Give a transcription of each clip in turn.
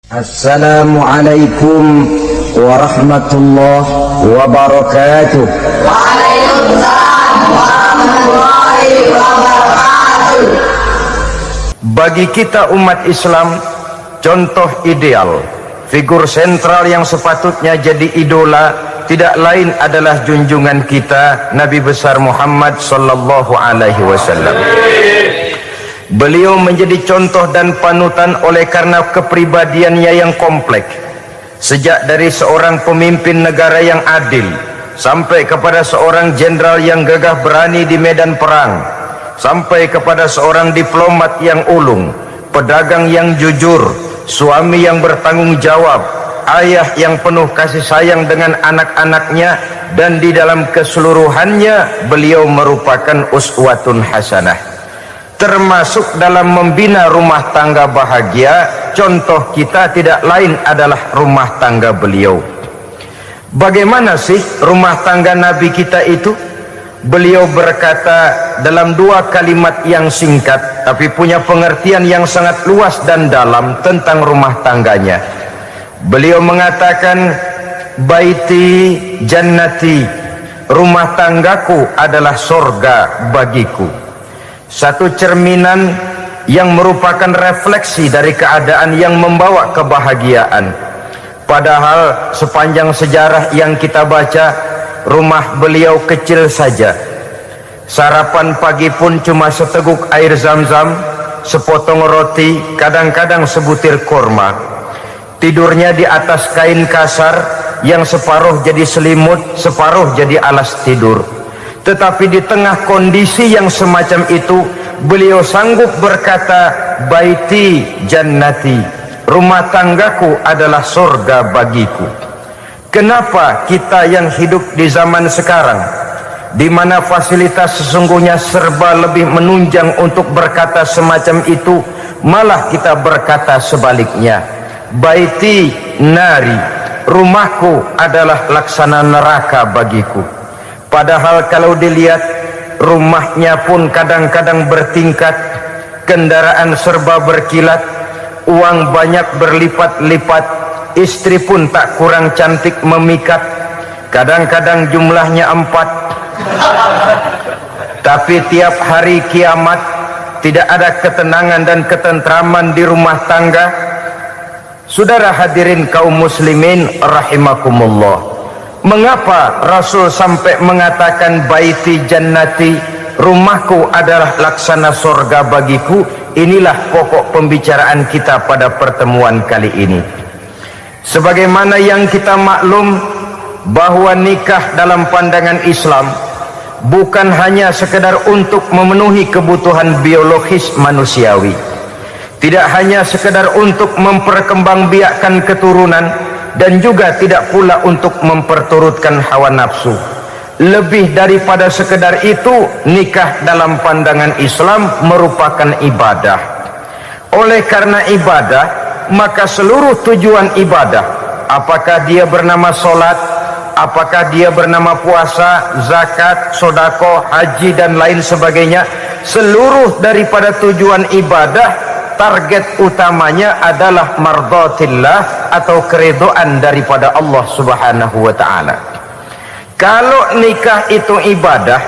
Assalamualaikum warahmatullahi wabarakatuh. Waalaikumsalam warahmatullahi wabarakatuh. Bagi kita umat Islam, contoh ideal, figur sentral yang sepatutnya jadi idola tidak lain adalah junjungan kita Nabi besar Muhammad sallallahu alaihi wasallam. Beliau menjadi contoh dan panutan oleh karena kepribadiannya yang kompleks. Sejak dari seorang pemimpin negara yang adil sampai kepada seorang jenderal yang gagah berani di medan perang, sampai kepada seorang diplomat yang ulung, pedagang yang jujur, suami yang bertanggung jawab, ayah yang penuh kasih sayang dengan anak-anaknya, dan di dalam keseluruhannya beliau merupakan uswatun hasanah. Termasuk dalam membina rumah tangga bahagia, contoh kita tidak lain adalah rumah tangga beliau. Bagaimana sih rumah tangga Nabi kita itu? Beliau berkata dalam dua kalimat yang singkat tapi punya pengertian yang sangat luas dan dalam tentang rumah tangganya. Beliau mengatakan, baiti jannati, rumah tanggaku adalah surga bagiku. Satu cerminan yang merupakan refleksi dari keadaan yang membawa kebahagiaan. Padahal sepanjang sejarah yang kita baca, rumah beliau kecil saja. Sarapan pagi pun cuma seteguk air zam-zam, sepotong roti, kadang-kadang sebutir kurma. Tidurnya di atas kain kasar yang separuh jadi selimut, separuh jadi alas tidur. Tetapi di tengah kondisi yang semacam itu, beliau sanggup berkata, baiti jannati, rumah tanggaku adalah surga bagiku. Kenapa kita yang hidup di zaman sekarang, di mana fasilitas sesungguhnya serba lebih menunjang untuk berkata semacam itu, malah kita berkata sebaliknya, baiti nari, rumahku adalah laksana neraka bagiku. Padahal kalau dilihat, rumahnya pun kadang-kadang bertingkat, kendaraan serba berkilat, uang banyak berlipat-lipat, istri pun tak kurang cantik memikat, kadang-kadang jumlahnya 4. Tapi tiap hari kiamat tidak ada ketenangan dan ketentraman di rumah tangga. Saudara hadirin kaum muslimin rahimakumullah, mengapa Rasul sampai mengatakan baiti jannati, rumahku adalah laksana surga bagiku? Inilah pokok pembicaraan kita pada pertemuan kali ini. Sebagaimana yang kita maklum bahwa nikah dalam pandangan Islam bukan hanya sekedar untuk memenuhi kebutuhan biologis manusiawi, tidak hanya sekedar untuk memperkembangbiakkan keturunan, dan juga tidak pula untuk memperturutkan hawa nafsu. Lebih daripada sekedar itu, nikah dalam pandangan Islam merupakan ibadah. Oleh karena ibadah, maka seluruh tujuan ibadah, apakah dia bernama solat, apakah dia bernama puasa, zakat, sodako, haji dan lain sebagainya, seluruh daripada tujuan ibadah, target utamanya adalah mardhatillah atau keridhaan daripada Allah Subhanahu wa ta'ala. Kalau nikah itu ibadah,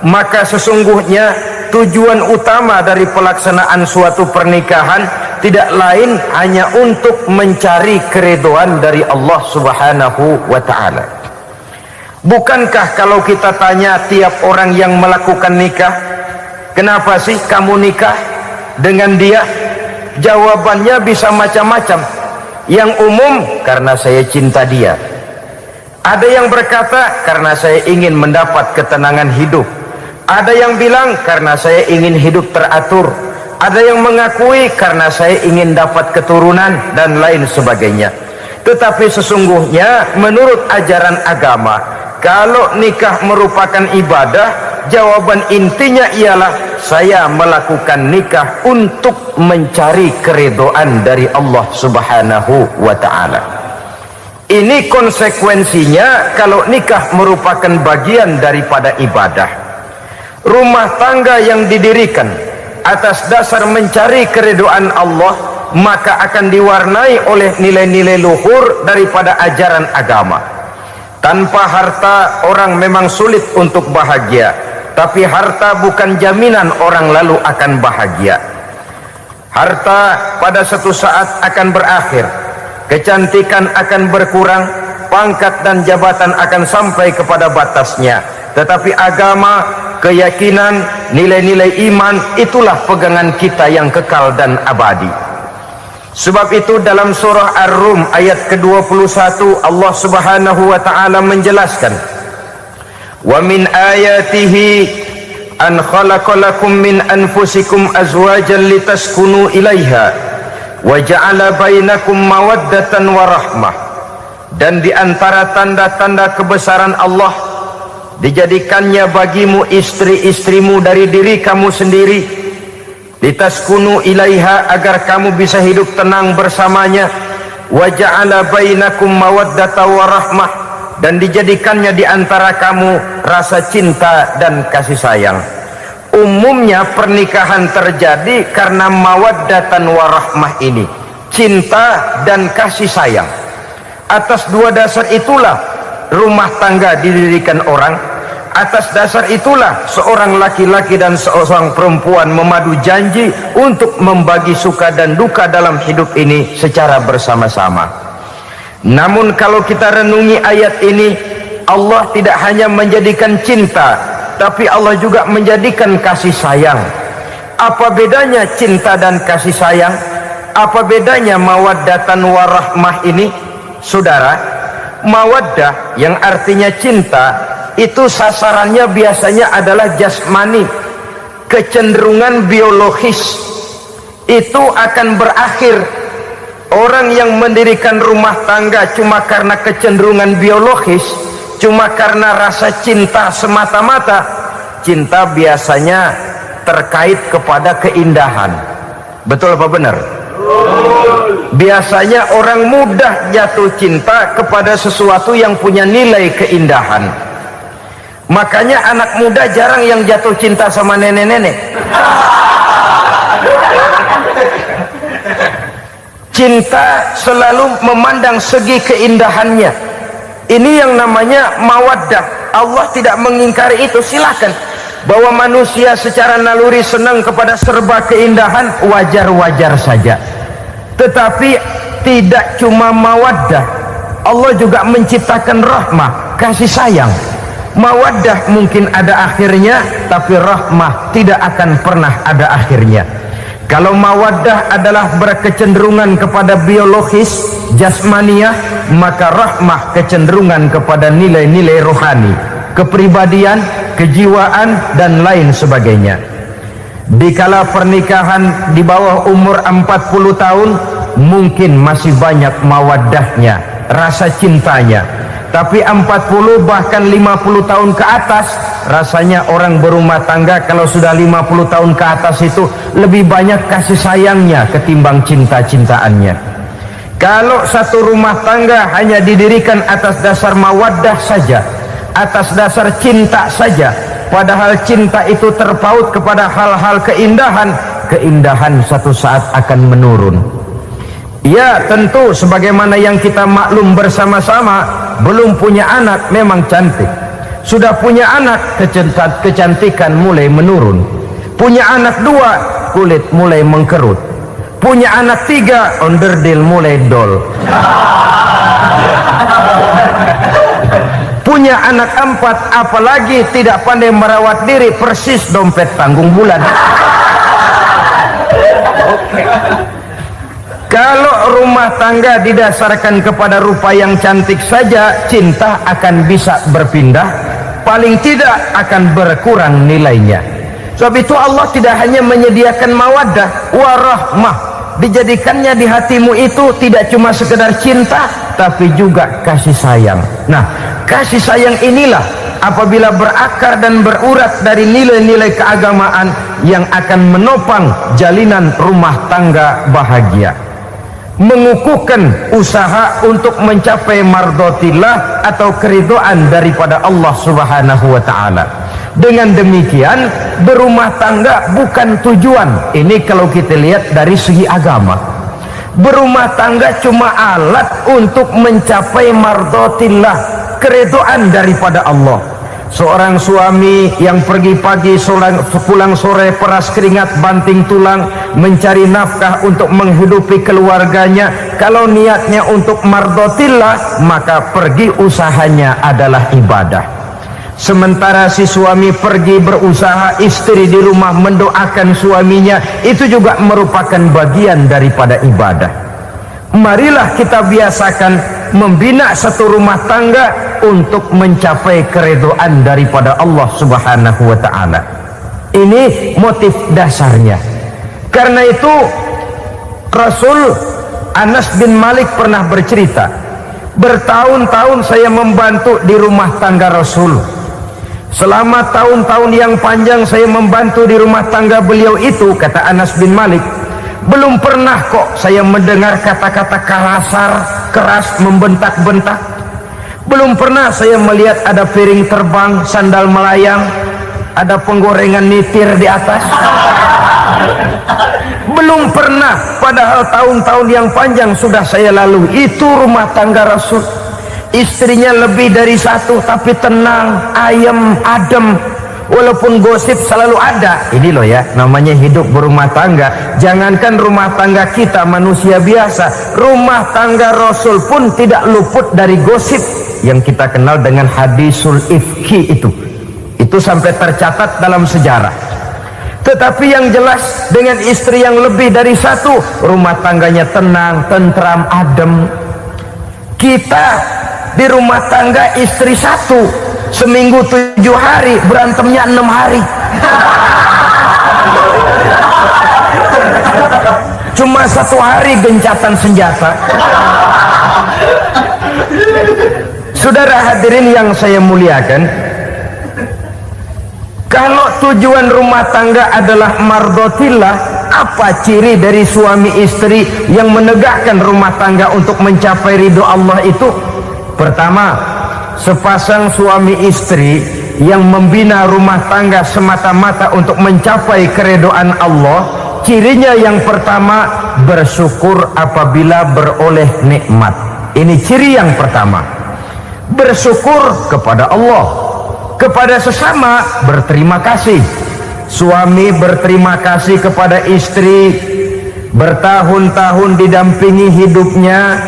maka sesungguhnya tujuan utama dari pelaksanaan suatu pernikahan tidak lain hanya untuk mencari keridhaan dari Allah Subhanahu wa ta'ala. Bukankah kalau kita tanya tiap orang yang melakukan nikah, kenapa sih kamu nikah dengan dia? Jawabannya bisa macam-macam. Yang umum, karena saya cinta dia. Ada yang berkata, karena saya ingin mendapat ketenangan hidup. Ada yang bilang, karena saya ingin hidup teratur. Ada yang mengakui, karena saya ingin dapat keturunan dan lain sebagainya. Tetapi sesungguhnya menurut ajaran agama, kalau nikah merupakan ibadah, jawaban intinya ialah saya melakukan nikah untuk mencari keridhaan dari Allah Subhanahu wa ta'ala. Ini konsekuensinya kalau nikah merupakan bagian daripada ibadah. Rumah tangga yang didirikan atas dasar mencari keridhaan Allah maka akan diwarnai oleh nilai-nilai luhur daripada ajaran agama. Tanpa harta orang memang sulit untuk bahagia, tapi harta bukan jaminan orang lalu akan bahagia. Harta pada suatu saat akan berakhir, kecantikan akan berkurang, pangkat dan jabatan akan sampai kepada batasnya, tetapi agama, keyakinan, nilai-nilai iman, itulah pegangan kita yang kekal dan abadi. Sebab itu dalam surah Ar-Rum ayat ke-21 Allah Subhanahu wa taala menjelaskan, "Wa min ayatihi an khalaqalakum min anfusikum azwajan litaskunu ilaiha wa ja'ala bainakum mawaddatan wa rahmah." Dan di antara tanda-tanda kebesaran Allah, dijadikannya bagimu istri-istrimu dari diri kamu sendiri, litaskunu ilaiha, agar kamu bisa hidup tenang bersamanya, wa ja'ala bainakum mawaddata wa rahmah, dan dijadikannya di antara kamu rasa cinta dan kasih sayang. Umumnya pernikahan terjadi karena mawaddatan wa rahmah ini, cinta dan kasih sayang. Atas dua dasar itulah rumah tangga didirikan orang. Atas dasar itulah seorang laki-laki dan seorang perempuan memadu janji untuk membagi suka dan duka dalam hidup ini secara bersama-sama. Namun kalau kita renungi ayat ini, Allah tidak hanya menjadikan cinta, tapi Allah juga menjadikan kasih sayang. Apa bedanya cinta dan kasih sayang? Apa bedanya mawaddatan warahmah ini? Saudara, mawaddah yang artinya cinta itu sasarannya biasanya adalah jasmani, kecenderungan biologis. Itu akan berakhir. Orang yang mendirikan rumah tangga cuma karena kecenderungan biologis, cuma karena rasa cinta semata-mata, cinta biasanya terkait kepada keindahan. Betul apa benar? Biasanya orang mudah jatuh cinta kepada sesuatu yang punya nilai keindahan. Makanya anak muda jarang yang jatuh cinta sama nenek-nenek. Cinta selalu memandang segi keindahannya. Ini yang namanya mawaddah. Allah tidak mengingkari itu, silakan. Bahwa manusia secara naluri senang kepada serba keindahan, wajar-wajar saja. Tetapi tidak cuma mawaddah, Allah juga menciptakan rahmah, kasih sayang. Mawaddah mungkin ada akhirnya, tapi rahmah tidak akan pernah ada akhirnya. Kalau mawaddah adalah berkecenderungan kepada biologis, jasmaniah, maka rahmah kecenderungan kepada nilai-nilai rohani, kepribadian, kejiwaan, dan lain sebagainya. Dikala pernikahan di bawah umur 40 tahun, mungkin masih banyak mawaddahnya, rasa cintanya. Tapi 40 bahkan 50 tahun ke atas, rasanya orang berumah tangga kalau sudah 50 tahun ke atas itu lebih banyak kasih sayangnya ketimbang cinta-cintaannya. Kalau satu rumah tangga hanya didirikan atas dasar mawaddah saja, atas dasar cinta saja, padahal cinta itu terpaut kepada hal-hal keindahan, keindahan satu saat akan menurun. Ya tentu sebagaimana yang kita maklum bersama-sama, belum punya anak memang cantik, sudah punya anak kecantikan mulai menurun, punya anak 2 kulit mulai mengkerut, punya anak 3 onderdil mulai dol, punya anak 4 apalagi tidak pandai merawat diri, persis dompet tanggung bulan. Kalau rumah tangga didasarkan kepada rupa yang cantik saja, cinta akan bisa berpindah, paling tidak akan berkurang nilainya. Sebab itu Allah tidak hanya menyediakan mawaddah warahmah, dijadikannya di hatimu itu tidak cuma sekedar cinta, tapi juga kasih sayang. Nah, kasih sayang inilah apabila berakar dan berurat dari nilai-nilai keagamaan yang akan menopang jalinan rumah tangga bahagia, mengukuhkan usaha untuk mencapai mardotillah atau keridoan daripada Allah Subhanahu wa ta'ala. Dengan demikian berumah tangga bukan tujuan. Ini kalau kita lihat dari segi agama. Berumah tangga cuma alat untuk mencapai mardhatillah, keridhaan daripada Allah. Seorang suami yang pergi pagi pulang sore peras keringat banting tulang mencari nafkah untuk menghidupi keluarganya, kalau niatnya untuk mardhatillah maka pergi usahanya adalah ibadah. Sementara si suami pergi berusaha, istri di rumah mendoakan suaminya, itu juga merupakan bagian daripada ibadah. Marilah kita biasakan membina satu rumah tangga untuk mencapai keridhaan daripada Allah Subhanahu wa ta'ala. Ini motif dasarnya. Karena itu Rasul Anas bin Malik pernah bercerita, bertahun-tahun saya membantu di rumah tangga Rasul. Selama tahun-tahun yang panjang saya membantu di rumah tangga beliau itu, kata Anas bin Malik, belum pernah kok saya mendengar kata-kata kasar, keras, membentak-bentak. Belum pernah saya melihat ada piring terbang, sandal melayang, ada penggorengan nitir di atas. Belum pernah, padahal tahun-tahun yang panjang sudah saya lalui. Itu rumah tangga Rasul. Istrinya lebih dari satu tapi tenang, ayem, adem. Walaupun gosip selalu ada. Ini loh ya, namanya hidup berumah tangga. Jangankan rumah tangga kita manusia biasa, rumah tangga Rasul pun tidak luput dari gosip yang kita kenal dengan hadisul ifki itu. Itu sampai tercatat dalam sejarah. Tetapi yang jelas, dengan istri yang lebih dari satu, rumah tangganya tenang, tentram, adem. Kita di rumah tangga istri satu, seminggu 7 hari, berantemnya 6 hari. Cuma 1 hari gencatan senjata. Saudara hadirin yang saya muliakan, kalau tujuan rumah tangga adalah mardhatillah, apa ciri dari suami istri yang menegakkan rumah tangga untuk mencapai ridho Allah itu? Pertama, sepasang suami istri yang membina rumah tangga semata-mata untuk mencapai keridhaan Allah, cirinya yang pertama, bersyukur apabila beroleh nikmat. Ini ciri yang pertama. Bersyukur kepada Allah, kepada sesama berterima kasih. Suami berterima kasih kepada istri, bertahun-tahun didampingi hidupnya,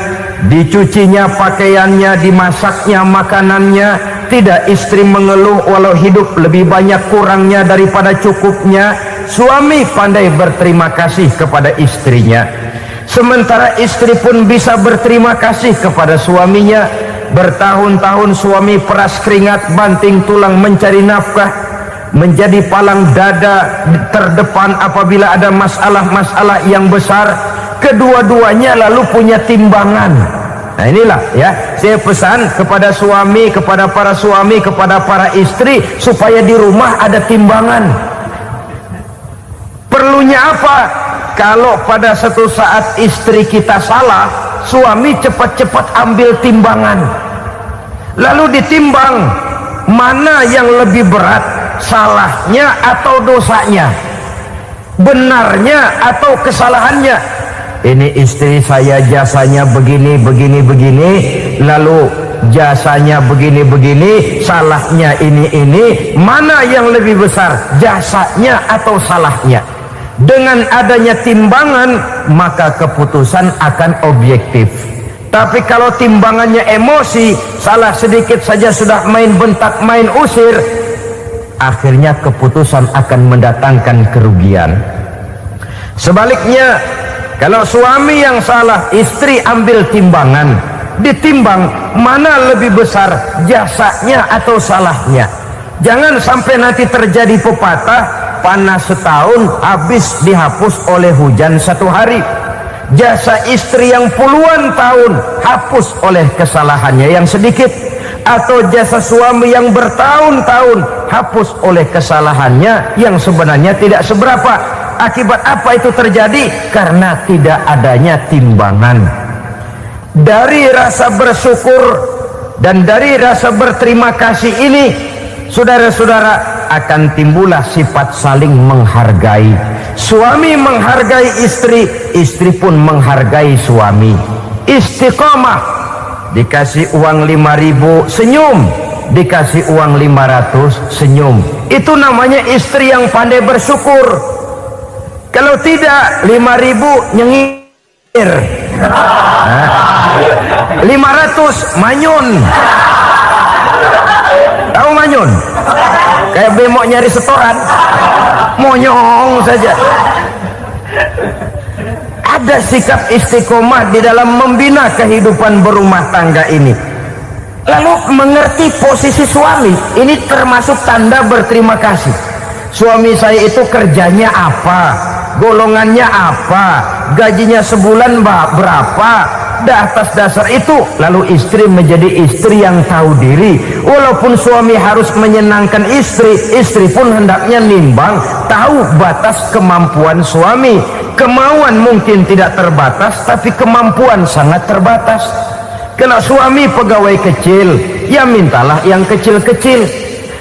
dicucinya pakaiannya, dimasaknya makanannya, tidak istri mengeluh walau hidup lebih banyak kurangnya daripada cukupnya. Suami pandai berterima kasih kepada istrinya, sementara istri pun bisa berterima kasih kepada suaminya. Bertahun-tahun suami peras keringat banting tulang mencari nafkah, menjadi palang dada terdepan apabila ada masalah-masalah yang besar. Kedua-duanya lalu punya timbangan. Nah inilah ya, saya pesan kepada suami, kepada para suami, kepada para istri, supaya di rumah ada timbangan. Perlunya apa? Kalau pada satu saat istri kita salah, suami cepat-cepat ambil timbangan, lalu ditimbang mana yang lebih berat, salahnya atau dosanya, benarnya atau kesalahannya. Ini istri saya jasanya begini, lalu jasanya begini, salahnya ini, mana yang lebih besar, jasanya atau salahnya? Dengan adanya timbangan, maka keputusan akan objektif. Tapi kalau timbangannya emosi, salah sedikit saja sudah main bentak, main usir, akhirnya keputusan akan mendatangkan kerugian. Sebaliknya, kalau suami yang salah, istri ambil timbangan, ditimbang mana lebih besar, jasanya atau salahnya. Jangan sampai nanti terjadi pepatah, panas setahun habis dihapus oleh hujan 1 hari. Jasa istri yang puluhan tahun hapus oleh kesalahannya yang sedikit, atau jasa suami yang bertahun-tahun hapus oleh kesalahannya yang sebenarnya tidak seberapa. Akibat apa itu terjadi? Karena tidak adanya timbangan. Dari rasa bersyukur dan dari rasa berterima kasih ini, saudara-saudara, akan timbullah sifat saling menghargai. Suami menghargai istri, istri pun menghargai suami. Istiqomah, dikasih uang 5.000 senyum, dikasih uang 500 senyum. Itu namanya istri yang pandai bersyukur. Kalau tidak 5.000 nyengir, 500 manyun. Tahu manyun? Kayak bemok nyari setoran, monyong saja. Ada sikap istiqomah di dalam membina kehidupan berumah tangga ini. Lalu mengerti posisi suami, ini termasuk tanda berterima kasih. Suami saya itu kerjanya apa, golongannya apa, gajinya sebulan berapa. Atas dasar itu lalu istri menjadi istri yang tahu diri. Walaupun suami harus menyenangkan istri, istri pun hendaknya nimbang, tahu batas kemampuan suami. Kemauan mungkin tidak terbatas, tapi kemampuan sangat terbatas. Kalau suami pegawai kecil, ya mintalah yang kecil-kecil.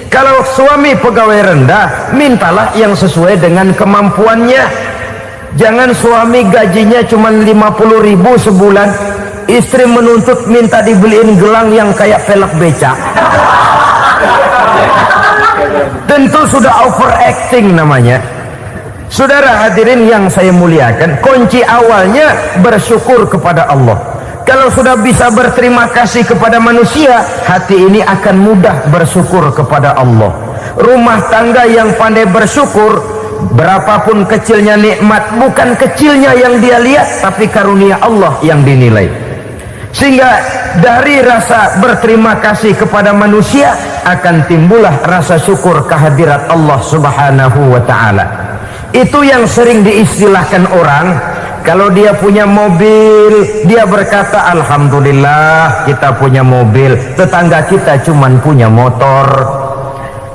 Kalau suami pegawai rendah, mintalah yang sesuai dengan kemampuannya. Jangan suami gajinya cuma 50.000 sebulan, istri menuntut minta dibeliin gelang yang kayak pelek becak. Tentu sudah overacting namanya. Saudara hadirin yang saya muliakan, kunci awalnya bersyukur kepada Allah. Kalau sudah bisa berterima kasih kepada manusia, hati ini akan mudah bersyukur kepada Allah. Rumah tangga yang pandai bersyukur, berapapun kecilnya nikmat, bukan kecilnya yang dia lihat, tapi karunia Allah yang dinilai. Sehingga dari rasa berterima kasih kepada manusia akan timbullah rasa syukur kehadirat Allah Subhanahu wa ta'ala. Itu yang sering diistilahkan orang, kalau dia punya mobil, dia berkata alhamdulillah kita punya mobil, tetangga kita cuman punya motor.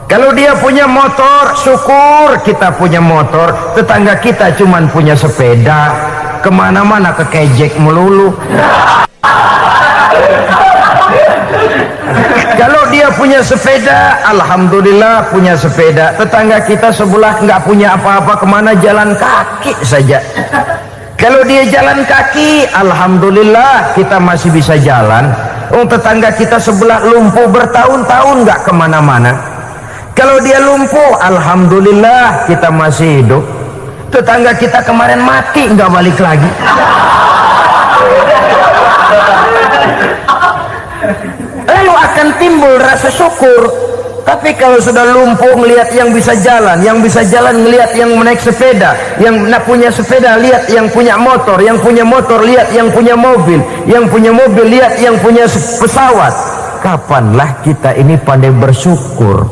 Kalau dia punya motor, syukur kita punya motor, tetangga kita cuman punya sepeda, kemana-mana kekejek melulu. Kalau dia punya sepeda, alhamdulillah punya sepeda, tetangga kita sebelah nggak punya apa-apa, kemana jalan kaki saja. Kalau dia jalan kaki, alhamdulillah kita masih bisa jalan. Tetangga kita sebelah lumpuh bertahun-tahun nggak kemana-mana. Kalau dia lumpuh, alhamdulillah kita masih hidup. Tetangga kita kemarin mati nggak balik lagi. Lalu akan timbul rasa syukur. Tapi kalau sudah lumpuh melihat yang bisa jalan melihat yang menaik sepeda, yang punya sepeda lihat yang punya motor lihat yang punya mobil lihat yang punya pesawat. Kapanlah kita ini pandai bersyukur?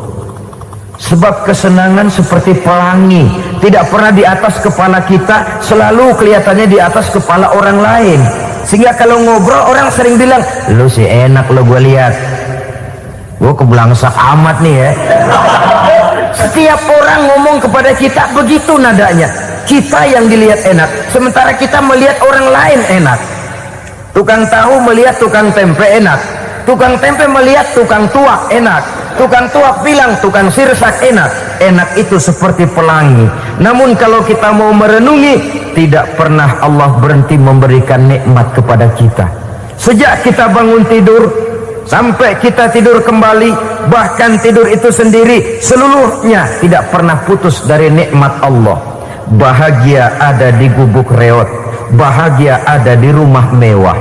Sebab kesenangan seperti pelangi, tidak pernah di atas kepala kita, selalu kelihatannya di atas kepala orang lain. Sehingga kalau ngobrol orang sering bilang, lu sih enak lo gue lihat, gue kebelangsak amat nih ya. Setiap orang ngomong kepada kita begitu nadanya. Kita yang dilihat enak, sementara kita melihat orang lain enak. Tukang tahu melihat tukang tempe enak, tukang tempe melihat tukang tuak enak, tukang tuak bilang tukang sirsak enak. Enak itu seperti pelangi. Namun kalau kita mau merenungi, tidak pernah Allah berhenti memberikan nikmat kepada kita. Sejak kita bangun tidur sampai kita tidur kembali, bahkan tidur itu sendiri, seluruhnya tidak pernah putus dari nikmat Allah. Bahagia ada di gubuk reot, bahagia ada di rumah mewah,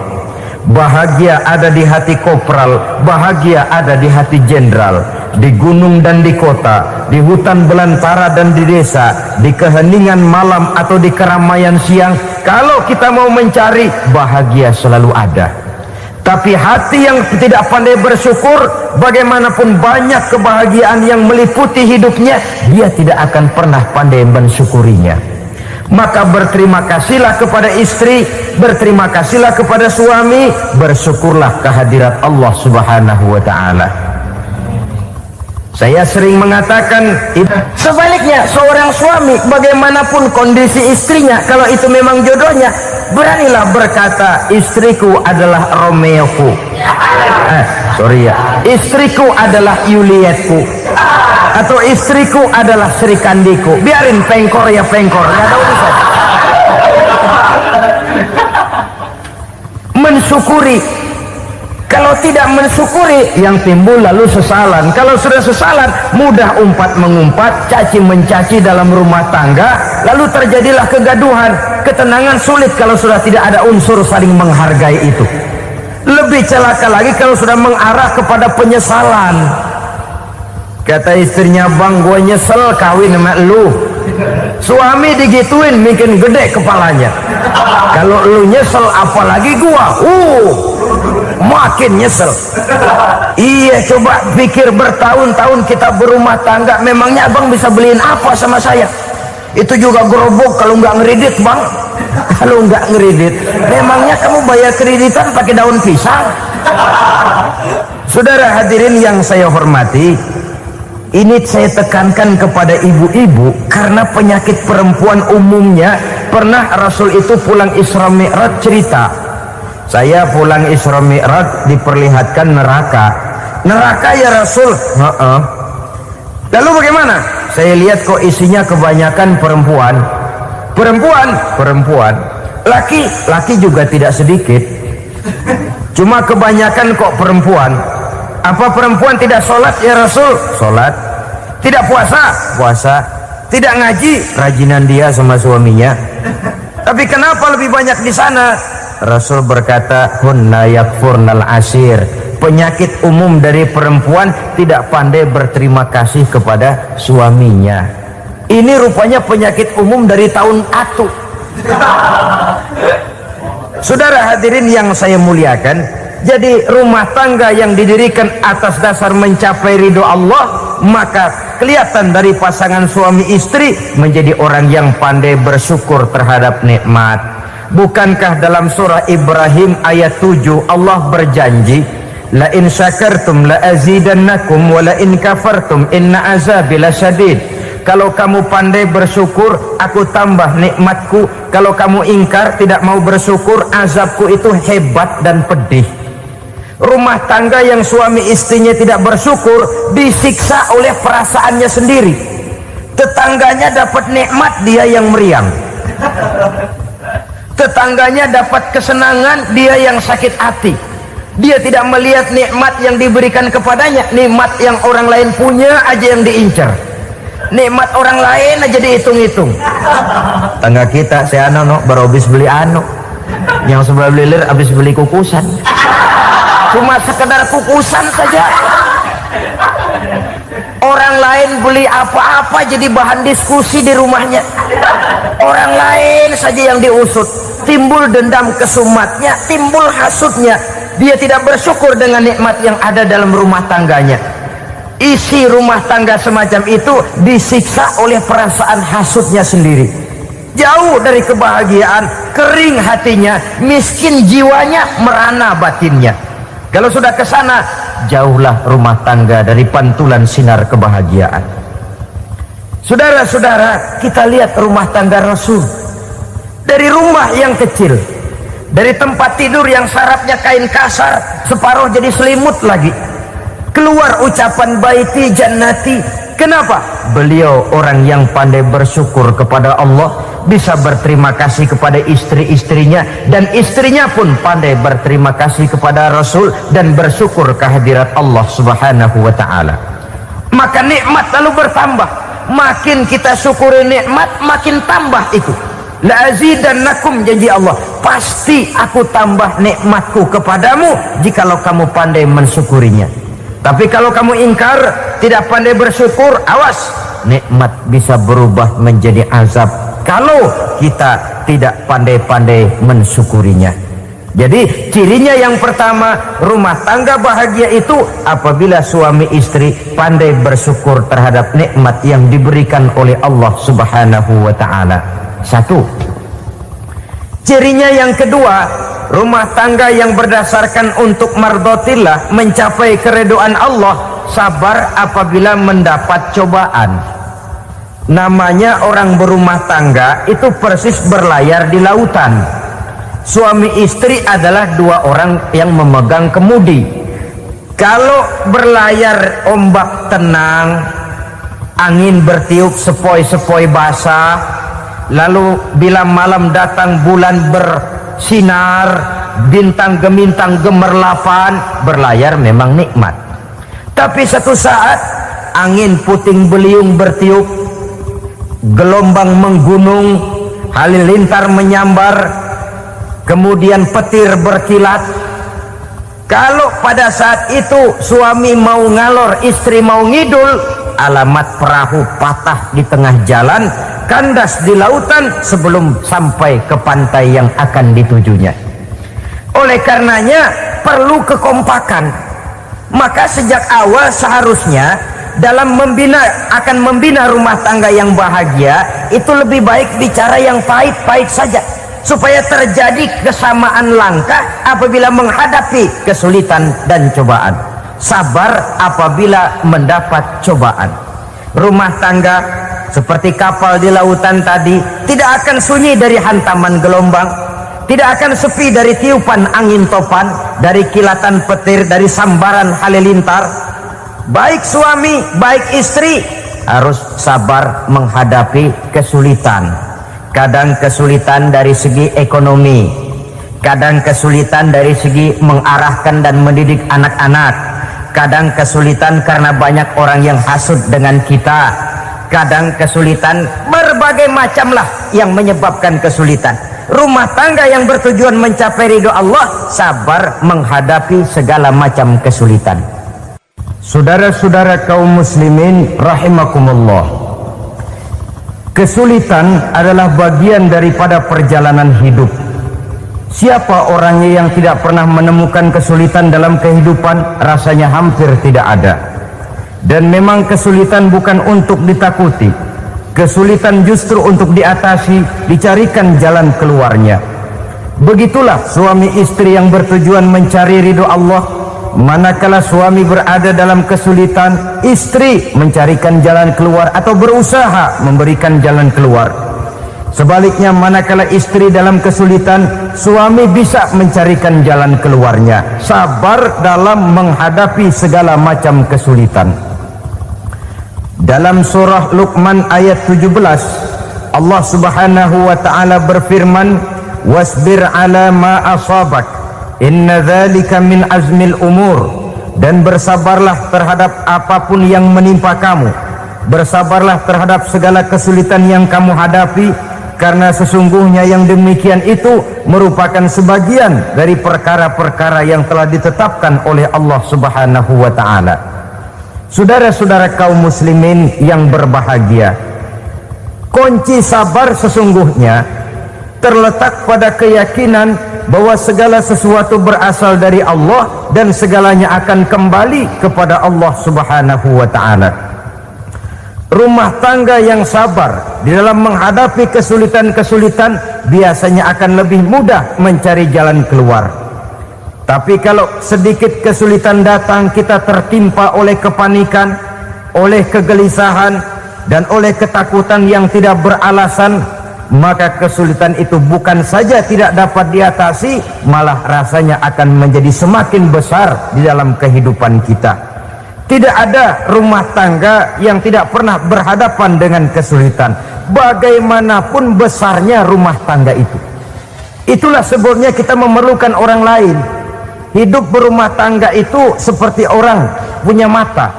bahagia ada di hati kopral, bahagia ada di hati jenderal, di gunung dan di kota, di hutan belantara dan di desa, di keheningan malam atau di keramaian siang. Kalau kita mau mencari, bahagia selalu ada. Tapi hati yang tidak pandai bersyukur, bagaimanapun banyak kebahagiaan yang meliputi hidupnya, dia tidak akan pernah pandai mensyukurinya. Maka berterima kasihlah kepada istri, berterima kasihlah kepada suami, bersyukurlah kehadirat Allah Subhanahu wa ta'ala. Saya sering mengatakan, sebaliknya seorang suami bagaimanapun kondisi istrinya, kalau itu memang jodohnya, beranilah berkata, istriku adalah Romeoku, istriku adalah Julietku, atau istriku adalah Sri Kandiku. Biarin pengkor ya pengkor, nggak ada urusan. Mensyukuri. Kalau tidak mensyukuri, yang timbul lalu sesalan. Kalau sudah sesalan, mudah umpat mengumpat, caci mencaci dalam rumah tangga, lalu terjadilah kegaduhan. Ketenangan sulit kalau sudah tidak ada unsur saling menghargai itu. Lebih celaka lagi kalau sudah mengarah kepada penyesalan. Kata istrinya, bang, gue nyesel kawin sama lu. Suami digituin bikin gede kepalanya. Kalau lu nyesel apalagi gua, makin nyesel. Iya, coba pikir bertahun-tahun kita berumah tangga, memangnya abang bisa beliin apa sama saya? Itu juga gerobok kalau nggak ngeridit, bang. Kalau nggak ngeridit, memangnya kamu bayar kreditan pakai daun pisang? Saudara hadirin yang saya hormati, ini saya tekankan kepada ibu-ibu karena penyakit perempuan umumnya. Pernah Rasul itu pulang Isra Mi'raj cerita, saya pulang Isra Mi'raj diperlihatkan neraka. Neraka ya Rasul? Lalu bagaimana? Saya lihat kok isinya kebanyakan perempuan. Perempuan. Laki juga tidak sedikit. Cuma kebanyakan kok perempuan. Apa perempuan tidak sholat ya Rasul? Sholat. Tidak puasa? Puasa. Tidak ngaji? Rajinan dia sama suaminya. Tapi kenapa lebih banyak di sana? Rasul berkata, hunna yakfurnal ashir. Penyakit umum dari perempuan tidak pandai berterima kasih kepada suaminya. Ini rupanya penyakit umum dari tahun atu. Saudara hadirin yang saya muliakan, jadi rumah tangga yang didirikan atas dasar mencapai ridho Allah, maka kelihatan dari pasangan suami istri menjadi orang yang pandai bersyukur terhadap nikmat. Bukankah dalam surah Ibrahim ayat 7 Allah berjanji, la in syakartum la azidannakum wa la in kafartum inna azabi lasyadid. Kalau kamu pandai bersyukur, aku tambah nikmatku. Kalau kamu ingkar, tidak mau bersyukur, azabku itu hebat dan pedih. Rumah tangga yang suami istrinya tidak bersyukur disiksa oleh perasaannya sendiri. Tetangganya dapat nikmat, dia yang meriang. Tetangganya dapat kesenangan, dia yang sakit hati. Dia tidak melihat nikmat yang diberikan kepadanya. Nikmat yang orang lain punya aja yang diincar. Nikmat orang lain aja dihitung-hitung. Tangga kita, saya baru habis beli yang sebelah belilir habis beli kukusan. Cuma sekedar kukusan saja. Orang lain beli apa-apa jadi bahan diskusi di rumahnya. Orang lain saja yang diusut. Timbul dendam kesumatnya, timbul hasutnya. Dia tidak bersyukur dengan nikmat yang ada dalam rumah tangganya. Isi rumah tangga semacam itu disiksa oleh perasaan hasutnya sendiri. Jauh dari kebahagiaan, kering hatinya, miskin jiwanya, merana batinnya. Kalau sudah ke sana, jauhlah rumah tangga dari pantulan sinar kebahagiaan. Saudara-saudara, kita lihat rumah tangga Rasul. Dari rumah yang kecil, dari tempat tidur yang sarapnya kain kasar, separuh jadi selimut lagi, keluar ucapan baiti jannati. Kenapa? Beliau orang yang pandai bersyukur kepada Allah, bisa berterima kasih kepada istri-istrinya, dan istrinya pun pandai berterima kasih kepada Rasul dan bersyukur kehadirat Allah Subhanahu wa ta'ala. Maka nikmat lalu bertambah. Makin kita syukuri nikmat, makin tambah itu. La azidannakum, janji Allah, pasti aku tambah nikmatku kepadamu jikalau kamu pandai mensyukurinya. Tapi kalau kamu ingkar, tidak pandai bersyukur, awas, nikmat bisa berubah menjadi azab kalau kita tidak pandai-pandai mensyukurinya. Jadi cirinya yang pertama, rumah tangga bahagia itu apabila suami istri pandai bersyukur terhadap nikmat yang diberikan oleh Allah Subhanahu wa ta'ala. Satu. Cirinya yang kedua, rumah tangga yang berdasarkan untuk mardotillah, mencapai keridhaan Allah, sabar apabila mendapat cobaan. Namanya orang berumah tangga itu persis berlayar di lautan. Suami istri adalah dua orang yang memegang kemudi. Kalau berlayar ombak tenang, angin bertiup sepoi-sepoi basah, lalu bila malam datang bulan bersinar, bintang gemintang gemerlapan, berlayar memang nikmat. Tapi satu saat angin puting beliung bertiup, gelombang menggunung, halilintar menyambar, kemudian petir berkilat. Kalau pada saat itu suami mau ngalor, istri mau ngidul, alamat perahu patah di tengah jalan, kandas di lautan sebelum sampai ke pantai yang akan ditujunya. Oleh karenanya perlu kekompakan. Maka sejak awal seharusnya dalam akan membina rumah tangga yang bahagia itu lebih baik bicara yang pahit-pahit saja, supaya terjadi kesamaan langkah apabila menghadapi kesulitan dan cobaan, sabar apabila mendapat cobaan. Rumah tangga seperti kapal di lautan tadi tidak akan sunyi dari hantaman gelombang, tidak akan sepi dari tiupan angin topan, dari kilatan petir, dari sambaran halilintar. Baik suami, baik istri harus sabar menghadapi kesulitan. Kadang kesulitan dari segi ekonomi, kadang kesulitan dari segi mengarahkan dan mendidik anak-anak, kadang kesulitan karena banyak orang yang hasud dengan kita, kadang kesulitan berbagai macamlah yang menyebabkan kesulitan. Rumah tangga yang bertujuan mencapai ridho Allah sabar menghadapi segala macam kesulitan. Saudara-saudara kaum muslimin rahimakumullah, kesulitan adalah bagian daripada perjalanan hidup. Siapa orangnya yang tidak pernah menemukan kesulitan dalam kehidupan? Rasanya hampir tidak ada. Dan memang kesulitan bukan untuk ditakuti, kesulitan justru untuk diatasi, dicarikan jalan keluarnya. Begitulah suami istri yang bertujuan mencari ridho Allah. Manakala suami berada dalam kesulitan, istri mencarikan jalan keluar atau berusaha memberikan jalan keluar. Sebaliknya, manakala istri dalam kesulitan, suami bisa mencarikan jalan keluarnya, sabar dalam menghadapi segala macam kesulitan. Dalam surah Luqman ayat 17, Allah Subhanahu wa taala berfirman, "Wasbir 'ala ma asabak, inna dzalika min azmil umur." Dan bersabarlah terhadap apapun yang menimpa kamu, bersabarlah terhadap segala kesulitan yang kamu hadapi, karena sesungguhnya yang demikian itu merupakan sebagian dari perkara-perkara yang telah ditetapkan oleh Allah Subhanahu wa taala. Saudara-saudara kaum muslimin yang berbahagia, kunci sabar sesungguhnya terletak pada keyakinan bahwa segala sesuatu berasal dari Allah dan segalanya akan kembali kepada Allah Subhanahu wa taala. Rumah tangga yang sabar di dalam menghadapi kesulitan-kesulitan biasanya akan lebih mudah mencari jalan keluar. Tapi kalau sedikit kesulitan datang, kita tertimpa oleh kepanikan, oleh kegelisahan, dan oleh ketakutan yang tidak beralasan, maka kesulitan itu bukan saja tidak dapat diatasi, malah rasanya akan menjadi semakin besar di dalam kehidupan kita. Tidak ada rumah tangga yang tidak pernah berhadapan dengan kesulitan, bagaimanapun besarnya rumah tangga itu. Itulah sebabnya kita memerlukan orang lain. Hidup berumah tangga itu seperti orang punya mata.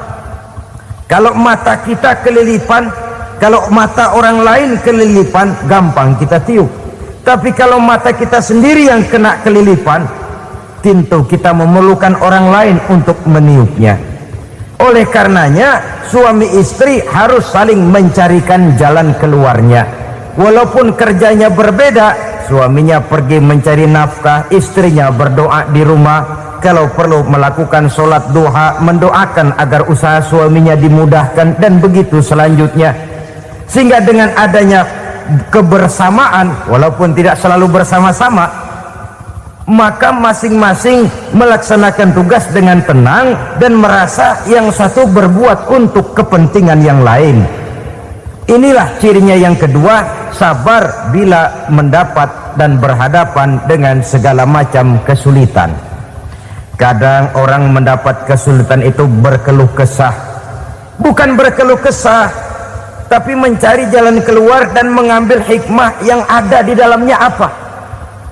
Kalau mata kita kelilipan, kalau mata orang lain kelilipan, gampang kita tiup. Tapi kalau mata kita sendiri yang kena kelilipan, tentu kita memerlukan orang lain untuk meniupnya. Oleh karenanya, suami istri harus saling mencarikan jalan keluarnya. Walaupun kerjanya berbeda, suaminya pergi mencari nafkah, istrinya berdoa di rumah. Kalau perlu melakukan sholat duha, mendoakan agar usaha suaminya dimudahkan, dan begitu selanjutnya. Sehingga dengan adanya kebersamaan, walaupun tidak selalu bersama-sama, maka masing-masing melaksanakan tugas dengan tenang dan merasa yang satu berbuat untuk kepentingan yang lain. Inilah cirinya yang kedua, sabar bila mendapat dan berhadapan dengan segala macam kesulitan. Kadang orang mendapat kesulitan itu berkeluh kesah. Bukan berkeluh kesah tapi mencari jalan keluar dan mengambil hikmah yang ada di dalamnya apa.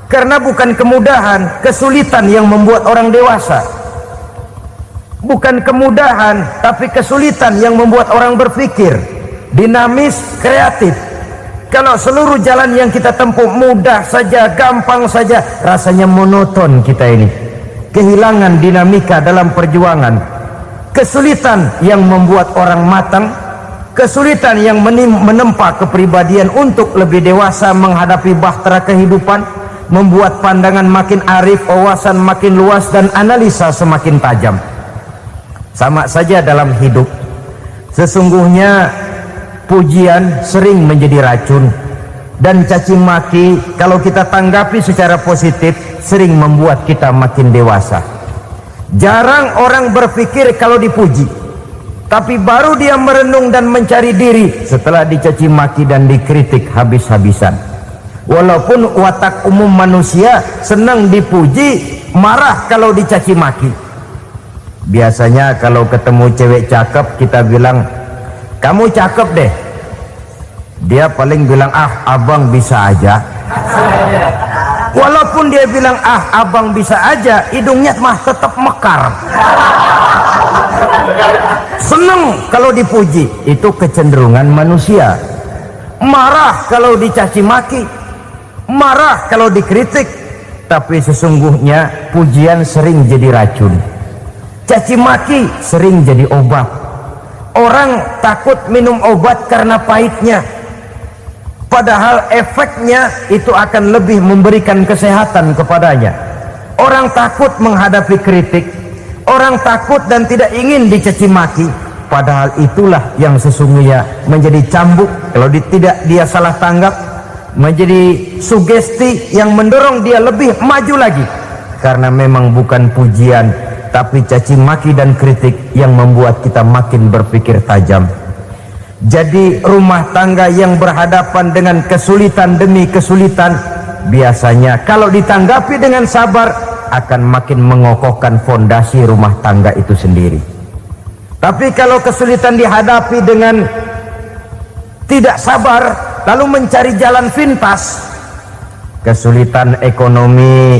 Karena bukan kemudahan, kesulitan yang membuat orang dewasa. Bukan kemudahan, tapi kesulitan yang membuat orang berpikir dinamis, kreatif. Kalau seluruh jalan yang kita tempuh mudah saja, gampang saja, rasanya monoton kita ini. Kehilangan dinamika dalam perjuangan. Kesulitan yang membuat orang matang, kesulitan yang menempa kepribadian untuk lebih dewasa menghadapi bahtera kehidupan, membuat pandangan makin arif, wawasan makin luas, dan analisa semakin tajam. Sama saja dalam hidup. Sesungguhnya pujian sering menjadi racun, dan caci maki kalau kita tanggapi secara positif sering membuat kita makin dewasa. Jarang orang berpikir kalau dipuji, tapi baru dia merenung dan mencari diri setelah dicaci maki dan dikritik habis-habisan. Walaupun watak umum manusia senang dipuji, marah kalau dicaci maki. Biasanya kalau ketemu cewek cakep kita bilang, kamu cakep deh. Dia paling bilang, ah abang bisa aja. Walaupun dia bilang, ah abang bisa aja, hidungnya mah tetap mekar. Seneng kalau dipuji, itu kecenderungan manusia. Marah kalau dicaci maki, marah kalau dikritik. Tapi sesungguhnya pujian sering jadi racun, caci maki sering jadi obat. Orang takut minum obat karena pahitnya, padahal efeknya itu akan lebih memberikan kesehatan kepadanya. Orang takut menghadapi kritik, orang takut dan tidak ingin dicaci maki, padahal itulah yang sesungguhnya menjadi cambuk kalau tidak dia salah tanggap, menjadi sugesti yang mendorong dia lebih maju lagi. Karena memang bukan pujian, tapi caci maki dan kritik yang membuat kita makin berpikir tajam. Jadi rumah tangga yang berhadapan dengan kesulitan demi kesulitan, biasanya kalau ditanggapi dengan sabar akan makin mengokohkan fondasi rumah tangga itu sendiri. Tapi kalau kesulitan dihadapi dengan tidak sabar, lalu mencari jalan pintas, kesulitan ekonomi,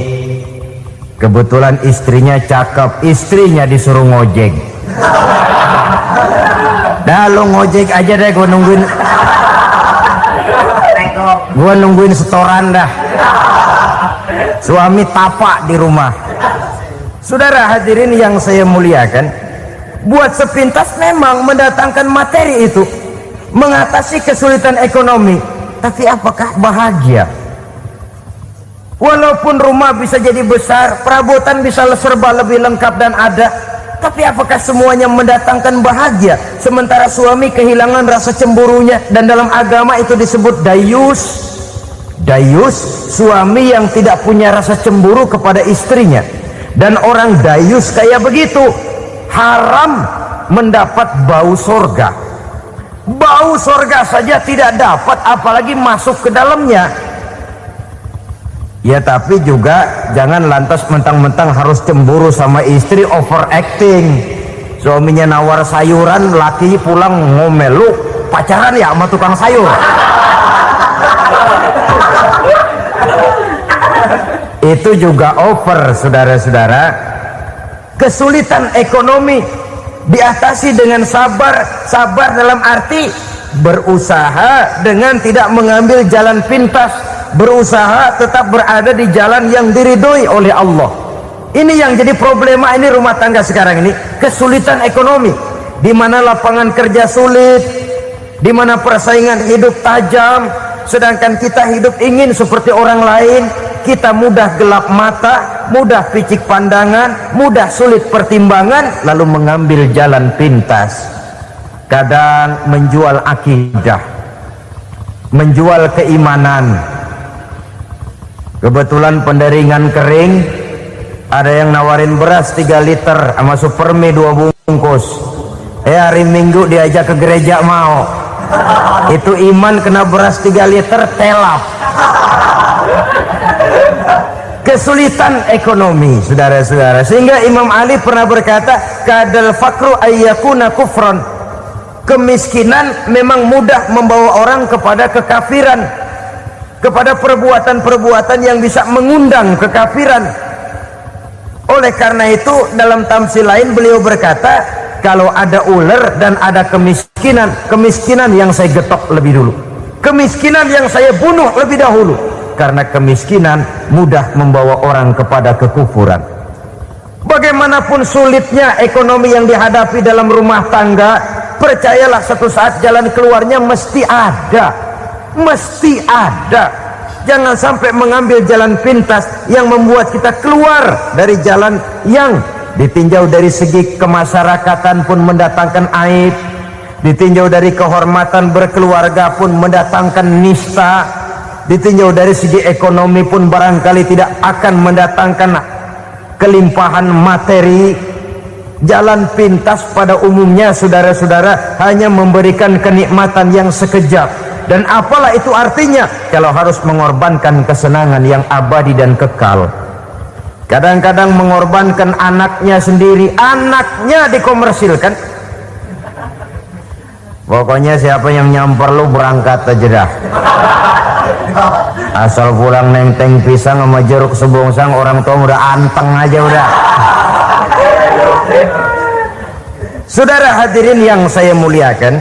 kebetulan istrinya cakep, istrinya disuruh ngojek. Dah lo ngojek aja deh, gua nungguin setoran dah. Suami tapak di rumah. Saudara hadirin yang saya muliakan, buat sepintas memang mendatangkan materi itu, mengatasi kesulitan ekonomi, tapi apakah bahagia? Walaupun rumah bisa jadi besar, perabotan bisa serba lebih lengkap dan ada, tapi apakah semuanya mendatangkan bahagia? Sementara suami kehilangan rasa cemburunya, dan dalam agama itu disebut dayus. Dayus, suami yang tidak punya rasa cemburu kepada istrinya. Dan orang dayus kayak begitu haram mendapat bau sorga. Bau sorga saja tidak dapat, apalagi masuk ke dalamnya. Ya tapi juga jangan lantas mentang-mentang harus cemburu sama istri, overacting. Suaminya nawar sayuran, laki pulang ngomel, lu pacaran ya sama tukang sayur. Itu juga over, saudara-saudara. Kesulitan ekonomi diatasi dengan sabar. Sabar dalam arti berusaha dengan tidak mengambil jalan pintas, berusaha tetap berada di jalan yang diridhoi oleh Allah. Ini yang jadi problema ini rumah tangga sekarang ini, kesulitan ekonomi, di mana lapangan kerja sulit, di mana persaingan hidup tajam, sedangkan kita hidup ingin seperti orang lain. Kita mudah gelap mata, mudah picik pandangan, mudah sulit pertimbangan, lalu mengambil jalan pintas. Kadang menjual akidah, menjual keimanan. Kebetulan penderingan kering, ada yang nawarin beras 3 liter sama Supermi 2 bungkus. Hari Minggu diajak ke gereja mau. Itu iman kena beras 3 liter telap. Kesulitan ekonomi, saudara-saudara, sehingga Imam Ali pernah berkata, kadal fakru ayyakuna kufran. Kemiskinan memang mudah membawa orang kepada kekafiran, kepada perbuatan-perbuatan yang bisa mengundang kekafiran. Oleh karena itu dalam tafsir lain beliau berkata, kalau ada ular dan ada kemiskinan, kemiskinan yang saya getok lebih dulu, kemiskinan yang saya bunuh lebih dahulu, karena kemiskinan mudah membawa orang kepada kekufuran. Bagaimanapun sulitnya ekonomi yang dihadapi dalam rumah tangga, percayalah satu saat jalan keluarnya mesti ada, mesti ada. Jangan sampai mengambil jalan pintas yang membuat kita keluar dari jalan yang ditinjau dari segi kemasyarakatan pun mendatangkan aib, ditinjau dari kehormatan berkeluarga pun mendatangkan nista, ditinjau dari segi ekonomi pun barangkali tidak akan mendatangkan kelimpahan materi. Jalan pintas pada umumnya saudara-saudara hanya memberikan kenikmatan yang sekejap. Dan apalah itu artinya kalau harus mengorbankan kesenangan yang abadi dan kekal. Kadang-kadang mengorbankan anaknya sendiri, anaknya dikomersilkan. Pokoknya siapa yang nyamper lu berangkat aja dah. Asal pulang nenteng pisang sama jeruk sebongsang, orang tua udah anteng aja udah. Saudara hadirin yang saya muliakan,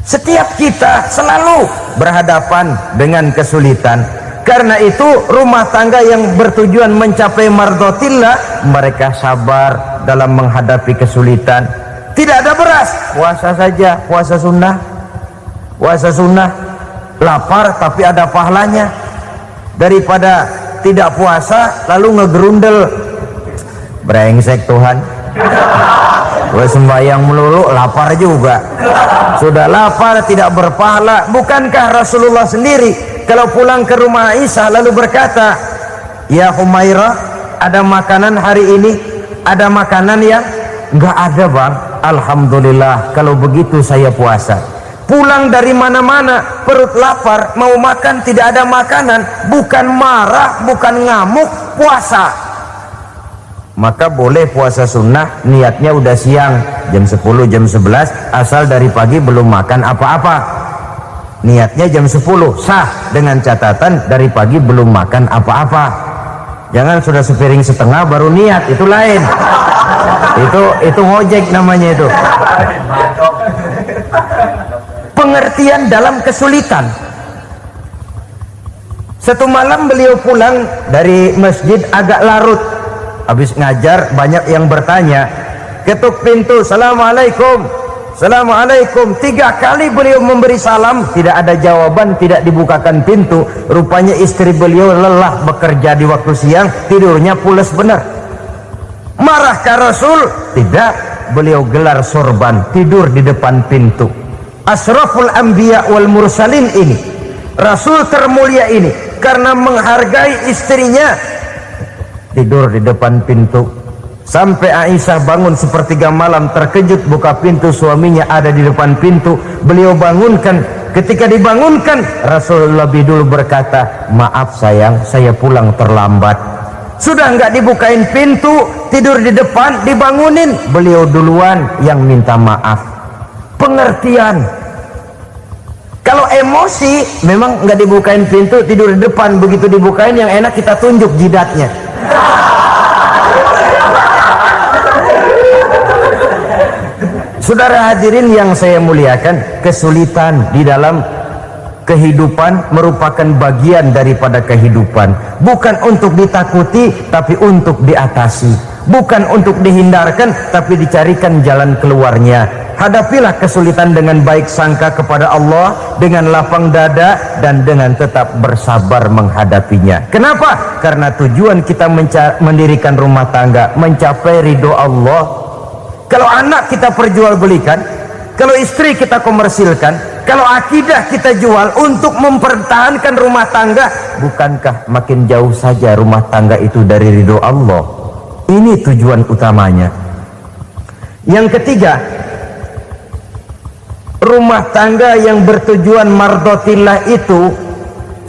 setiap kita selalu berhadapan dengan kesulitan. Karena itu rumah tangga yang bertujuan mencapai mardhatillah, mereka sabar dalam menghadapi kesulitan. Tidak ada beras, puasa saja, puasa sunnah, puasa sunnah. Lapar tapi ada pahalanya, daripada tidak puasa lalu ngegerundel. Brengsek Tuhan, gue sembahyang melulu lapar juga. Sudah lapar tidak berpahala. Bukankah Rasulullah sendiri kalau pulang ke rumah Aisyah lalu berkata, ya Humairah, ada makanan hari ini? Ada makanan yang enggak ada bang. Alhamdulillah kalau begitu saya puasa. Pulang dari mana-mana perut lapar, mau makan tidak ada makanan, bukan marah, bukan ngamuk, puasa. Maka boleh puasa sunnah, niatnya udah siang, jam 10, jam 11, asal dari pagi belum makan apa-apa. Niatnya jam 10, sah, dengan catatan dari pagi belum makan apa-apa. Jangan sudah sepiring setengah baru niat, itu lain. Itu ngojek namanya itu. Pengertian dalam kesulitan. Satu malam beliau pulang dari masjid agak larut. Habis ngajar banyak yang bertanya, ketuk pintu, Assalamualaikum, Assalamualaikum. 3 kali beliau memberi salam, tidak ada jawaban, tidak dibukakan pintu. Rupanya istri beliau lelah bekerja di waktu siang, tidurnya pules benar. Marahkah Rasul? Tidak, beliau gelar sorban, tidur di depan pintu. Asraful anbiya wal mursalin ini, Rasul termulia ini, karena menghargai istrinya, tidur di depan pintu. Sampai Aisyah bangun sepertiga malam, terkejut buka pintu, suaminya ada di depan pintu. Beliau bangunkan. Ketika dibangunkan, Rasul lebih dulu berkata, maaf sayang, saya pulang terlambat. Sudah nggak dibukain pintu, tidur di depan, dibangunin, beliau duluan yang minta maaf. Pengertian. Kalau emosi memang nggak dibukain pintu, tidur di depan, begitu dibukain yang enak kita tunjuk jidatnya. Saudara hadirin yang saya muliakan, kesulitan di dalam kehidupan merupakan bagian daripada kehidupan. Bukan untuk ditakuti, tapi untuk diatasi. Bukan untuk dihindarkan, tapi dicarikan jalan keluarnya. Hadapilah kesulitan dengan baik sangka kepada Allah, dengan lapang dada, dan dengan tetap bersabar menghadapinya. Kenapa? Karena tujuan kita mendirikan rumah tangga, mencapai ridho Allah. Kalau anak kita perjualbelikan, kalau istri kita komersilkan, kalau akidah kita jual untuk mempertahankan rumah tangga, bukankah makin jauh saja rumah tangga itu dari ridho Allah? Ini tujuan utamanya. Yang ketiga, rumah tangga yang bertujuan mardhatillah itu,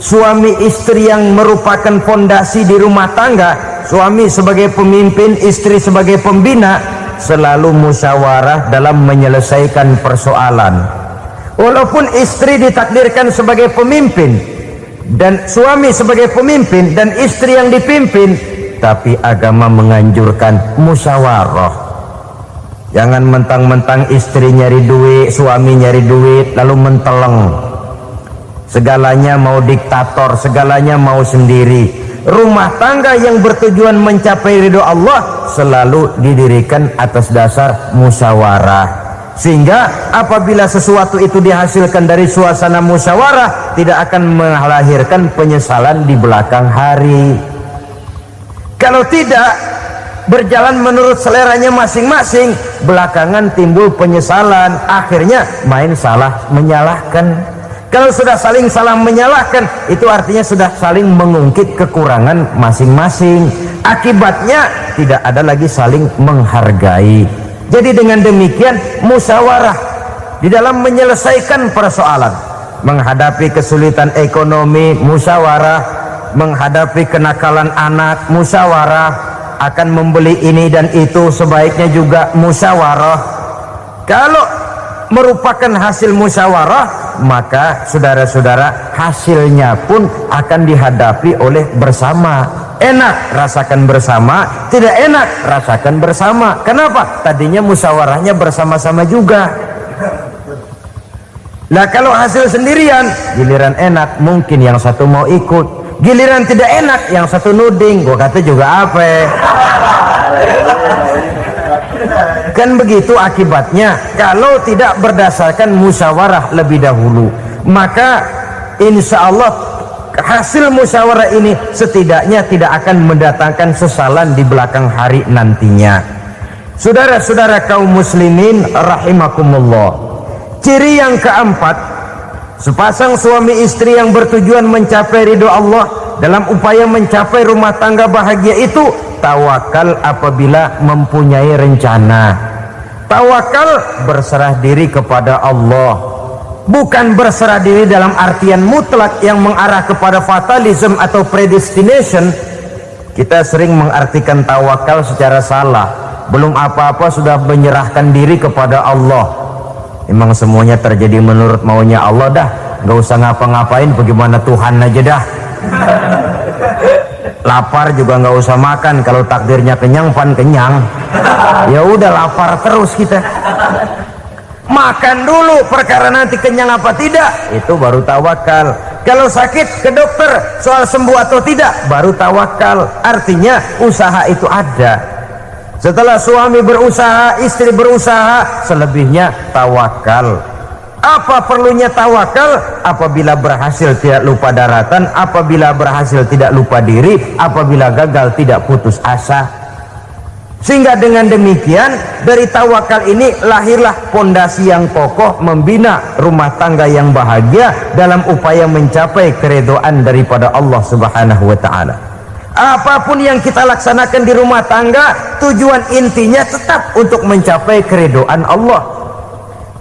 suami istri yang merupakan fondasi di rumah tangga, suami sebagai pemimpin, istri sebagai pembina, selalu musyawarah dalam menyelesaikan persoalan. Walaupun istri ditakdirkan sebagai pemimpin dan suami sebagai pemimpin dan istri yang dipimpin, tapi agama menganjurkan musyawarah. Jangan mentang-mentang istri nyari duit, suami nyari duit, lalu menteleng. Segalanya mau diktator, segalanya mau sendiri. Rumah tangga yang bertujuan mencapai ridho Allah selalu didirikan atas dasar musyawarah. Sehingga apabila sesuatu itu dihasilkan dari suasana musyawarah, tidak akan melahirkan penyesalan di belakang hari. Kalau tidak berjalan menurut seleranya masing-masing, belakangan timbul penyesalan, akhirnya main salah menyalahkan. Kalau sudah saling salah menyalahkan, itu artinya sudah saling mengungkit kekurangan masing-masing. Akibatnya tidak ada lagi saling menghargai. Jadi dengan demikian musyawarah di dalam menyelesaikan persoalan, menghadapi kesulitan ekonomi musyawarah, menghadapi kenakalan anak musyawarah, akan membeli ini dan itu sebaiknya juga musyawarah. Kalau merupakan hasil musyawarah, maka saudara-saudara hasilnya pun akan dihadapi oleh bersama. Enak rasakan bersama, tidak enak rasakan bersama. Kenapa? Tadinya musyawarahnya bersama-sama juga. Nah kalau hasil sendirian, giliran enak mungkin yang satu mau ikut, giliran tidak enak yang satu nuding. Gua kata juga apa? Kan begitu akibatnya kalau tidak berdasarkan musyawarah lebih dahulu. Maka insya Allah hasil musyawarah ini setidaknya tidak akan mendatangkan sesalan di belakang hari nantinya. Saudara-saudara kaum muslimin rahimakumullah, ciri yang keempat, sepasang suami istri yang bertujuan mencapai ridho Allah dalam upaya mencapai rumah tangga bahagia itu tawakal apabila mempunyai rencana. Tawakal berserah diri kepada Allah, bukan berserah diri dalam artian mutlak yang mengarah kepada fatalism atau predestination. Kita sering mengartikan tawakal secara salah. Belum apa-apa sudah menyerahkan diri kepada Allah. Emang semuanya terjadi menurut maunya Allah dah, nggak usah ngapa-ngapain, bagaimana Tuhan aja dah. Lapar juga nggak usah makan, kalau takdirnya kenyang pan kenyang. Ya udah lapar terus kita. Makan dulu, perkara nanti kenyang apa tidak, itu baru tawakal. Kalau sakit ke dokter, soal sembuh atau tidak, baru tawakal. Artinya usaha itu ada. Setelah suami berusaha, istri berusaha, selebihnya tawakal. Apa perlunya tawakal? Apabila berhasil tidak lupa daratan, apabila berhasil tidak lupa diri, apabila gagal tidak putus asa. Sehingga dengan demikian dari tawakal ini lahirlah pondasi yang kokoh membina rumah tangga yang bahagia dalam upaya mencapai keridhaan daripada Allah Subhanahu wa taala. Apapun yang kita laksanakan di rumah tangga, tujuan intinya tetap untuk mencapai keridhaan Allah.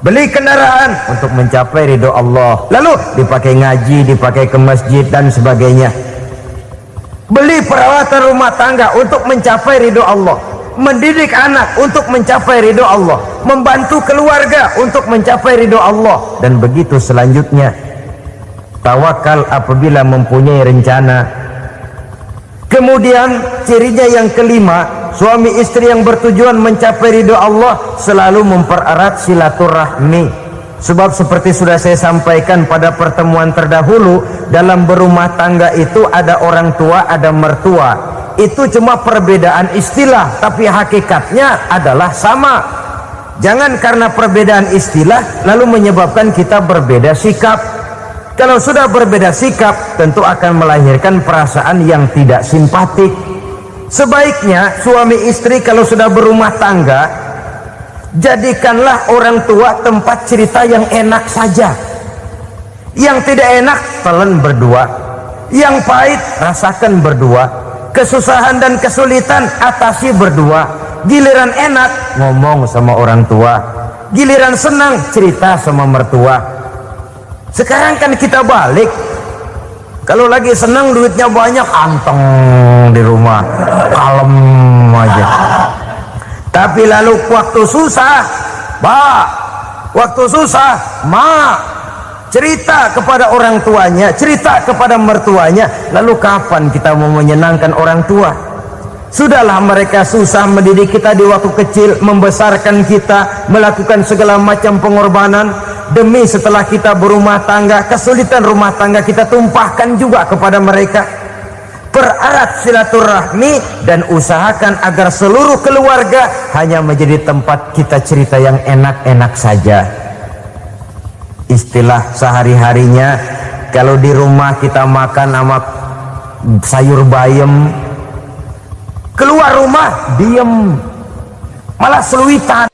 Beli kendaraan untuk mencapai ridho Allah, lalu dipakai ngaji, dipakai ke masjid dan sebagainya. Beli peralatan rumah tangga untuk mencapai ridho Allah. Mendidik anak untuk mencapai ridho Allah, membantu keluarga untuk mencapai ridho Allah, dan begitu selanjutnya. Tawakal apabila mempunyai rencana. Kemudian cirinya yang kelima, suami istri yang bertujuan mencapai ridho Allah selalu mempererat silaturahmi. Sebab seperti sudah saya sampaikan pada pertemuan terdahulu, dalam berumah tangga itu ada orang tua, ada mertua. Itu cuma perbedaan istilah, tapi hakikatnya adalah sama. Jangan karena perbedaan istilah lalu menyebabkan kita berbeda sikap. Kalau sudah berbeda sikap, tentu akan melahirkan perasaan yang tidak simpatik. Sebaiknya suami istri kalau sudah berumah tangga, jadikanlah orang tua tempat cerita yang enak saja. Yang tidak enak telan berdua, yang pahit rasakan berdua, kesusahan dan kesulitan atasi berdua. Giliran enak ngomong sama orang tua, giliran senang cerita sama mertua. Sekarang kan kita balik, kalau lagi senang duitnya banyak, anteng di rumah, kalem aja. Tapi Tapi lalu waktu susah, waktu susah, cerita kepada orang tuanya, cerita kepada mertuanya. Lalu kapan kita mau menyenangkan orang tua? Sudahlah, mereka susah mendidik kita di waktu kecil, membesarkan kita, melakukan segala macam pengorbanan. Demi setelah kita berumah tangga, kesulitan rumah tangga kita tumpahkan juga kepada mereka. Pererat silaturahmi dan usahakan agar seluruh keluarga hanya menjadi tempat kita cerita yang enak-enak saja. Istilah sehari-harinya, kalau di rumah kita makan sama sayur bayam, keluar rumah diem, malah seluitan.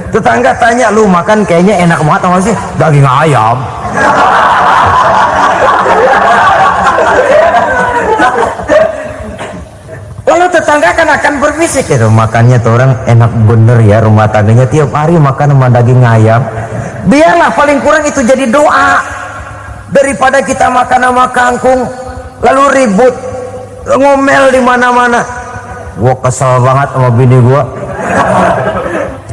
Tetangga tanya, lu makan kayaknya enak banget apa sih? Daging ayam. Lalu tetangga akan berbisik, itu makannya tuh orang enak bener ya, rumah tangganya tiap hari makan sama daging ayam. Biarlah, paling kurang itu jadi doa, daripada kita makan sama kangkung lalu ribut ngomel di mana-mana. Gua kesel banget sama bini gua.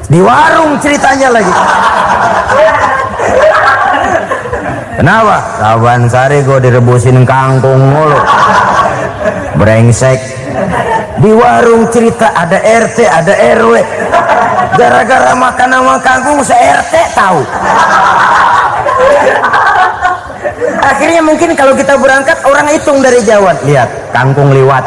Di warung ceritanya lagi. Kenapa? Saban sari gua direbusin kangkung mulu. Brengsek. Di warung cerita ada RT, ada RW. Gara-gara makan sama kangkung se-RT tahu. Akhirnya mungkin kalau kita berangkat orang hitung dari jauhan, lihat kangkung liwat.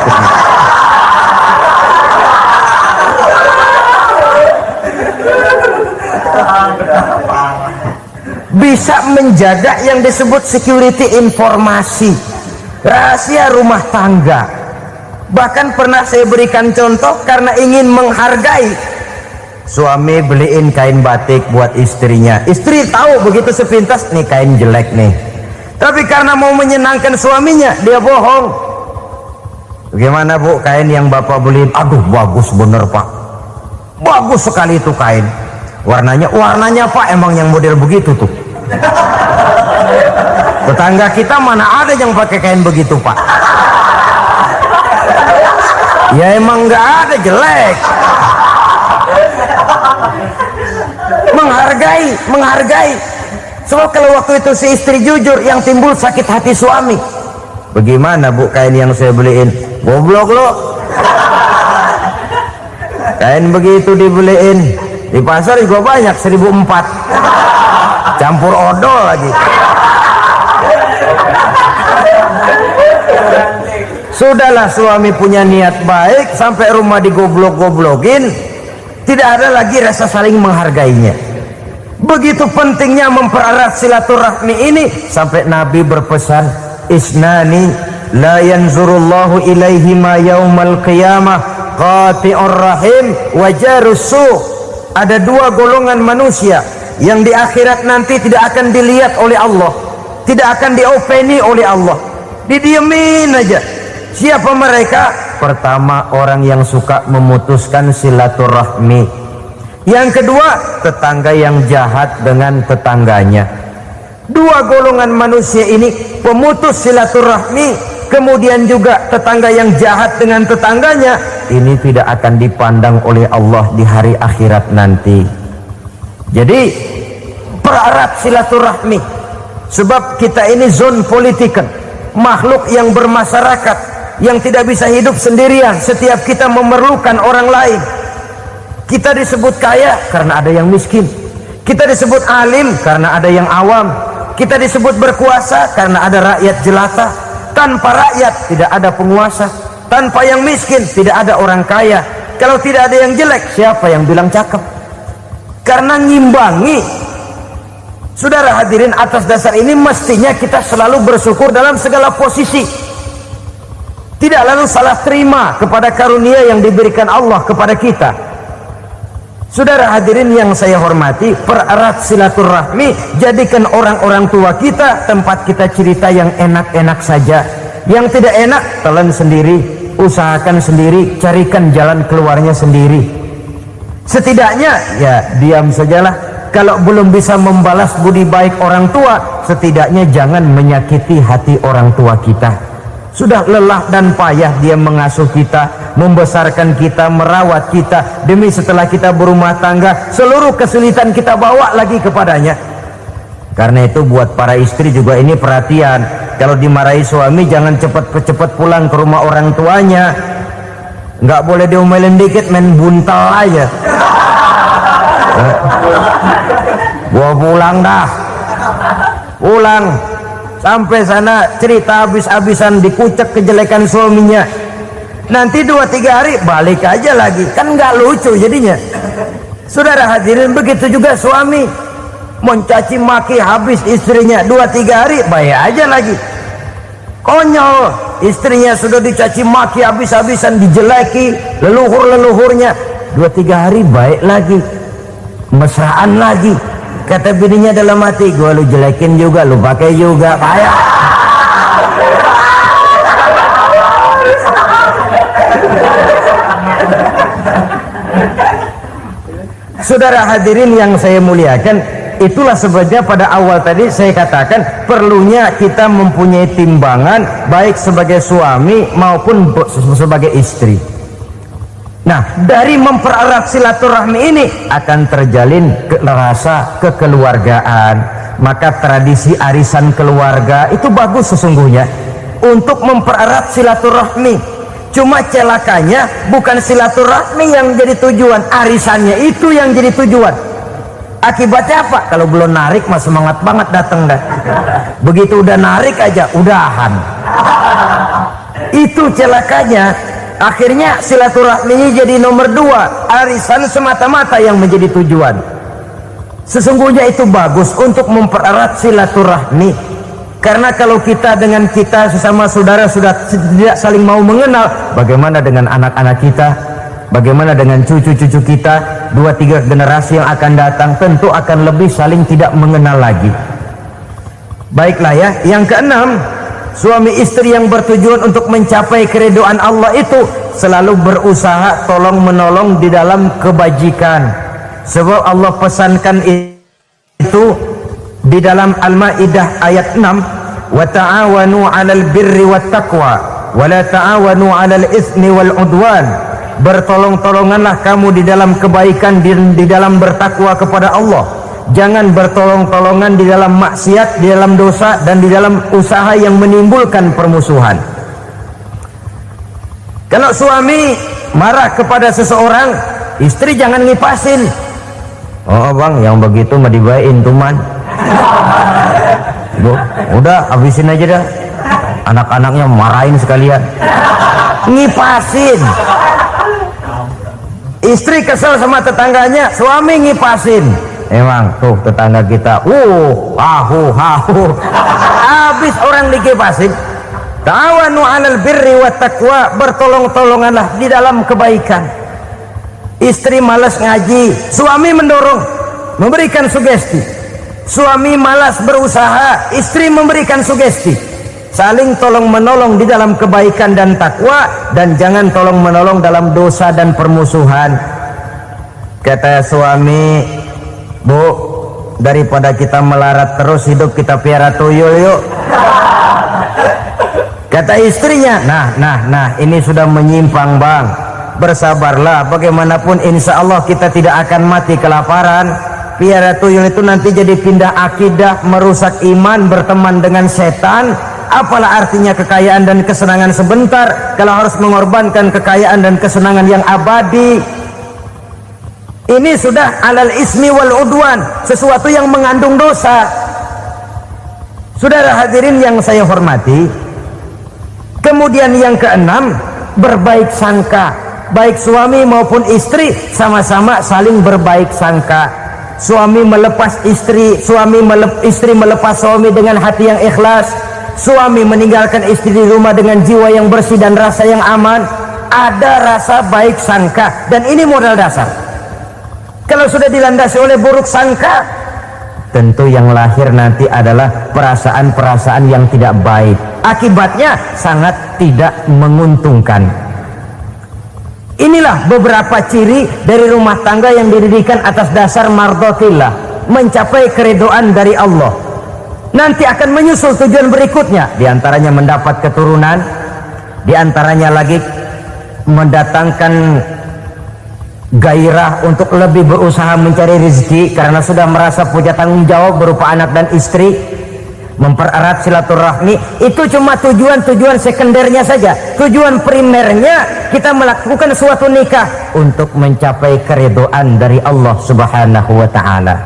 Bisa menjaga yang disebut security informasi, rahasia rumah tangga. Bahkan pernah saya berikan contoh, karena ingin menghargai, suami beliin kain batik buat istrinya. Istri tahu begitu sepintas, nih kain jelek nih, tapi karena mau menyenangkan suaminya, dia bohong. Bagaimana bu, kain yang bapak beliin? Aduh bagus bener pak, bagus sekali itu kain. Warnanya pak emang yang model begitu tuh. Tetangga kita mana ada yang pakai kain begitu pak? Ya emang nggak ada, jelek. Menghargai. Sebab kalau waktu itu si istri jujur, yang timbul sakit hati suami. Bagaimana bu, kain yang saya beliin? Goblok lo. Kain begitu dibeliin di pasar juga banyak, 1.400, campur odol lagi. Sudahlah, suami punya niat baik, sampai rumah digoblok-goblokin, tidak ada lagi rasa saling menghargainya. Begitu pentingnya mempererat silaturahmi ini, sampai Nabi berpesan, isnani la yanzurullahu ilaihima yaumal qiyamah qati'ur rahim wa jarus su'. Ada dua golongan manusia yang di akhirat nanti tidak akan dilihat oleh Allah, tidak akan diopeni oleh Allah, didiemin aja. Siapa mereka? Pertama, orang yang suka memutuskan silaturahmi. Yang kedua, tetangga yang jahat dengan tetangganya. Dua golongan manusia ini, pemutus silaturahmi, kemudian juga tetangga yang jahat dengan tetangganya, ini tidak akan dipandang oleh Allah di hari akhirat nanti. Jadi pererat silaturahmi, sebab kita ini zon politiken, makhluk yang bermasyarakat, yang tidak bisa hidup sendirian. Setiap kita memerlukan orang lain. Kita disebut kaya karena ada yang miskin, kita disebut alim karena ada yang awam, kita disebut berkuasa karena ada rakyat jelata. Tanpa rakyat tidak ada penguasa, tanpa yang miskin tidak ada orang kaya. Kalau tidak ada yang jelek, siapa yang bilang cakep? Karena ngimbangi. Saudara hadirin, atas dasar ini mestinya kita selalu bersyukur dalam segala posisi, tidak lalu salah terima kepada karunia yang diberikan Allah kepada kita. Saudara hadirin yang saya hormati, pererat silaturahmi, jadikan orang-orang tua kita tempat kita cerita yang enak-enak saja. Yang tidak enak, telan sendiri, usahakan sendiri, carikan jalan keluarnya sendiri. Setidaknya ya diam sajalah. Kalau belum bisa membalas budi baik orang tua, setidaknya jangan menyakiti hati orang tua kita. Sudah lelah dan payah dia mengasuh kita, membesarkan kita, merawat kita, demi setelah kita berumah tangga seluruh kesulitan kita bawa lagi kepadanya. Karena itu buat para istri juga ini perhatian, kalau dimarahi suami jangan cepat-cepat pulang ke rumah orang tuanya. Nggak boleh diomelin dikit main buntal aja. Gua pulang dah, pulang sampai sana cerita habis-habisan, dikucek kejelekan suaminya. Nanti 2-3 hari balik aja lagi, kan nggak lucu jadinya. Saudara hadirin, begitu juga suami mencaci maki habis istrinya, 2-3 hari baik aja lagi. Konyol, istrinya sudah dicaci maki habis-habisan, dijeleki leluhur-leluhurnya, 2-3 hari baik lagi, mesraan lagi. Kata bininya dalam hati, gua lu jelekin juga, lu pakai juga, payah. Saudara hadirin yang saya muliakan, itulah sebabnya pada awal tadi saya katakan perlunya kita mempunyai timbangan baik sebagai suami maupun sebagai istri. Nah, dari mempererat silaturahmi ini akan terjalin rasa kekeluargaan. Maka tradisi arisan keluarga itu bagus sesungguhnya untuk mempererat silaturahmi. Cuma celakanya bukan silaturahmi yang jadi tujuan, arisannya itu yang jadi tujuan. Akibatnya apa? Kalau belum narik mah semangat banget datang dah. Begitu udah narik aja udahan. Itu celakanya. Akhirnya silaturahmi jadi nomor 2, arisan semata-mata yang menjadi tujuan. Sesungguhnya itu bagus untuk mempererat silaturahmi. Karena kalau kita dengan kita sesama saudara sudah tidak saling mau mengenal, bagaimana dengan anak-anak kita? Bagaimana dengan cucu-cucu kita? 2-3 generasi yang akan datang tentu akan lebih saling tidak mengenal lagi. Baiklah ya, yang keenam, suami istri yang bertujuan untuk mencapai keridhaan Allah itu selalu berusaha tolong menolong di dalam kebajikan. Sebab Allah pesankan itu di dalam Al-Maidah ayat 6, wa ta'awanu 'alal birri wat taqwa wa la ta'awanu 'alal itsmi wal 'udwan. Bertolong-tolonganlah kamu di dalam kebaikan, di dalam bertakwa kepada Allah. Jangan bertolong-tolongan di dalam maksiat, di dalam dosa, dan di dalam usaha yang menimbulkan permusuhan. Kalau suami marah kepada seseorang, istri jangan ngipasin. Oh bang, yang begitu mah dibayain tuman. Udah habisin aja dah. Anak-anaknya marahin sekalian. Ngipasin. Istri kesel sama tetangganya, suami ngipasin. Emang tuh tetangga kita, hahu. Habis orang dikipasin. Ta'awanu 'alal birri wat taqwa, bertolong-tolonganlah di dalam kebaikan. Istri malas ngaji, suami mendorong, memberikan sugesti. Suami malas berusaha, istri memberikan sugesti. Saling tolong menolong di dalam kebaikan dan takwa, dan jangan tolong menolong dalam dosa dan permusuhan. Kata suami, Bu, daripada kita melarat terus hidup, kita piara tuyul yuk. Kata istrinya, nah ini sudah menyimpang bang, bersabarlah, bagaimanapun insya Allah kita tidak akan mati kelaparan. Piara tuyul itu nanti jadi pindah akidah, merusak iman, berteman dengan setan. Apalah artinya kekayaan dan kesenangan sebentar kalau harus mengorbankan kekayaan dan kesenangan yang abadi. Ini sudah alal ismi wal udwan, sesuatu yang mengandung dosa. Saudara hadirin yang saya hormati, kemudian yang keenam, berbaik sangka. Baik suami maupun istri sama-sama saling berbaik sangka. Suami melepas istri, istri melepas suami dengan hati yang ikhlas. Suami meninggalkan istri di rumah dengan jiwa yang bersih dan rasa yang aman. Ada rasa baik sangka, dan ini modal dasar. Kalau sudah dilandasi oleh buruk sangka, tentu yang lahir nanti adalah perasaan-perasaan yang tidak baik. Akibatnya sangat tidak menguntungkan. Inilah beberapa ciri dari rumah tangga yang didirikan atas dasar mardhatillah, mencapai keridhaan dari Allah. Nanti akan menyusul tujuan berikutnya, diantaranya mendapat keturunan, Di antaranya lagi mendatangkan gairah untuk lebih berusaha mencari rezeki karena sudah merasa punya tanggung jawab berupa anak dan istri. Mempererat silaturahmi itu cuma tujuan sekundernya saja. Tujuan primernya kita melakukan suatu nikah untuk mencapai keridhaan dari Allah Subhanahu wa taala.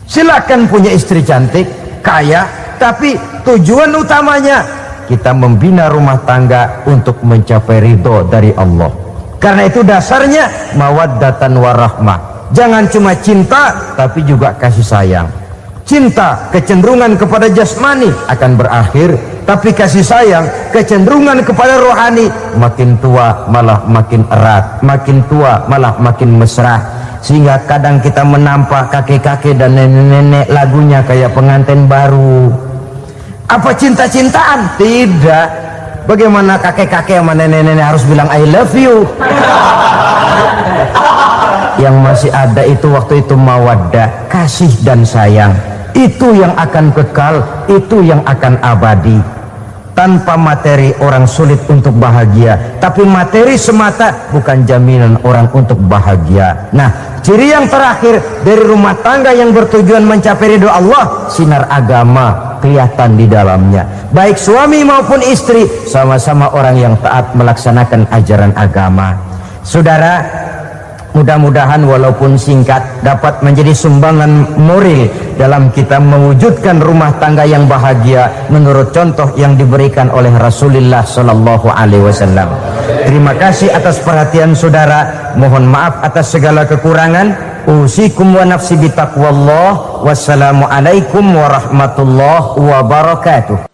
Silakan punya istri cantik, kaya, tapi tujuan utamanya kita membina rumah tangga untuk mencapai ridho dari Allah. Karena itu dasarnya mawaddatan warahmah. Jangan cuma cinta tapi juga kasih sayang. Cinta, kecenderungan kepada jasmani akan berakhir, tapi kasih sayang, kecenderungan kepada rohani, makin tua malah makin erat, makin tua malah makin mesra. Sehingga kadang kita menampak kakek-kakek dan nenek-nenek lagunya kayak pengantin baru. Apa cinta-cintaan? Tidak. Bagaimana kakek-kakek sama nenek-nenek harus bilang I love you? Yang masih ada itu waktu itu mawaddah, kasih dan sayang. Itu yang akan kekal, itu yang akan abadi. Tanpa materi orang sulit untuk bahagia, tapi materi semata bukan jaminan orang untuk bahagia. Nah, ciri yang terakhir dari rumah tangga yang bertujuan mencapai ridho Allah, sinar agama kelihatan di dalamnya. Baik suami maupun istri sama-sama orang yang taat melaksanakan ajaran agama. Saudara, mudah-mudahan walaupun singkat dapat menjadi sumbangan moral dalam kita mewujudkan rumah tangga yang bahagia menurut contoh yang diberikan oleh Rasulullah Sallallahu Alaihi Wasallam. Terima kasih atas perhatian saudara. Mohon maaf atas segala kekurangan. Usikum wa nafsi bitaqwallah. Wassalamualaikum warahmatullahi wabarakatuh.